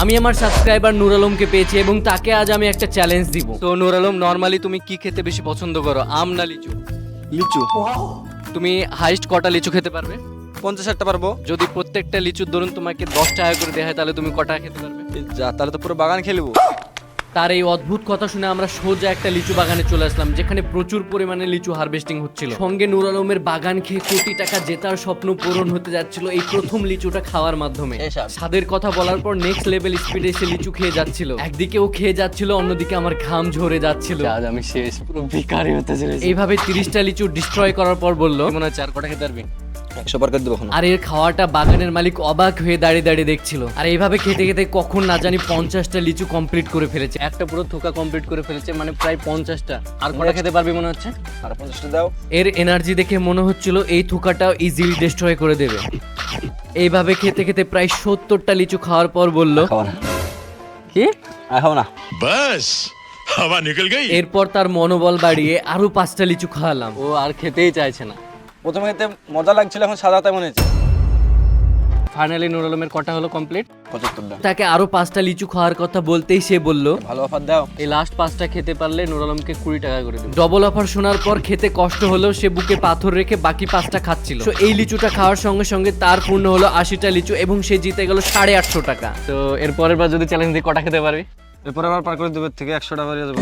আমি আমার সাবস্ক্রাইবার নূর আলমকে পেয়েছি এবং তাকে আজ আমি একটা চ্যালেঞ্জ দিব। তো নূর আলম, নরমালি তুমি কি খেতে বেশি পছন্দ করো, আম না লিচু? লিচু। তুমি হাইস্ট কটা লিচু খেতে পারবে? 50-60টা পারবো। যদি প্রত্যেকটা লিচুর ধরুন তোমাকে 10 টাকা করে দেওয়া হয় তাহলে তুমি কটা খেতে পারবে? যা, তাহলে তো পুরো বাগান খেলবো। তার এই অদ্ভুত কথা শুনে আমরা সোজা একটা লিচু বাগানে চলে আসলাম, যেখানে প্রচুর পরিমাণে লিচু হারভেস্টিং হচ্ছিল। সঙ্গে নূর আলমের বাগান খেয়ে কোটি টাকা জেতার স্বপ্ন পূরণ হতে যাচ্ছিল এই প্রথম লিচুটা খাওয়ার মাধ্যমে। স্বাদের কথা বলার পর নেক্সট লেভেল স্পিডে এসে লিচু খেয়ে যাচ্ছিল। একদিকে ও খেয়ে যাচ্ছিল, অন্যদিকে আমার ঘাম ঝরে যাচ্ছিল। আজ আমি শেষ, পুরো ভিখারি হতে চলেছি। এইভাবে 30টা লিচু ডিস্ট্রয় করার পর বলল, মনে হয় 4 কটা খেতে পারবি? 100 বার করে দেবো এখন। আর এর খাওয়াটা বাগানের মালিক অবাক হয়ে দাঁড়িয়ে দাঁড়িয়ে দেখছিল। আর এইভাবে খেতে খেতে কখন না জানি 50টা লিচু কমপ্লিট করে ফেলেছে। একটা পুরো থোকা কমপ্লিট করে ফেলেছে, মানে প্রায় 50টা। আর কটা খেতে পারবি মনে হচ্ছে? আর 50টা দাও। এর এনার্জি দেখে মনে হচ্ছিল এই থোকাটাও ইজিলি ডিস্ট্রয় করে দেবে। এইভাবে খেতে খেতে প্রায় 70টা লিচু খাওয়ার পর বলল, খাও না। কি খাও না। बस हवा निकल गई। এরপর তার মনোবল বাড়িয়ে আরো 5টা লিচু খাওয়ালাম। ও আর খেতেই চাইছে না। প্রথমে খেতে মজা লাগছিল, এখন সাদাতে মনে হচ্ছে। ফাইনালি নূর আলমের কটা হলো কমপ্লিট? 75টা। তাকে আরো 5টা লিচু খাওয়ার কথা বলতেই সে বলল, ভালো অফার দাও। এই লাস্ট 5টা খেতে পারলে নূর আলমকে 20 টাকা করে দেব। ডবল অফার শোনার পর খেতে কষ্ট হলেও সে বুকে পাথর রেখে বাকি 5টা খাচ্ছিল। তো এই লিচুটা খাওয়ার সঙ্গে সঙ্গে তার পূর্ণ হলো 80টা লিচু এবং সে জিতে গেল 850 টাকা। তো এর পরের বার যদি চ্যালেঞ্জ দিই কটা খেতে পারবি? এরপর আবার পার করে দেবে, থেকে 100টা বাড়িয়ে দেবো।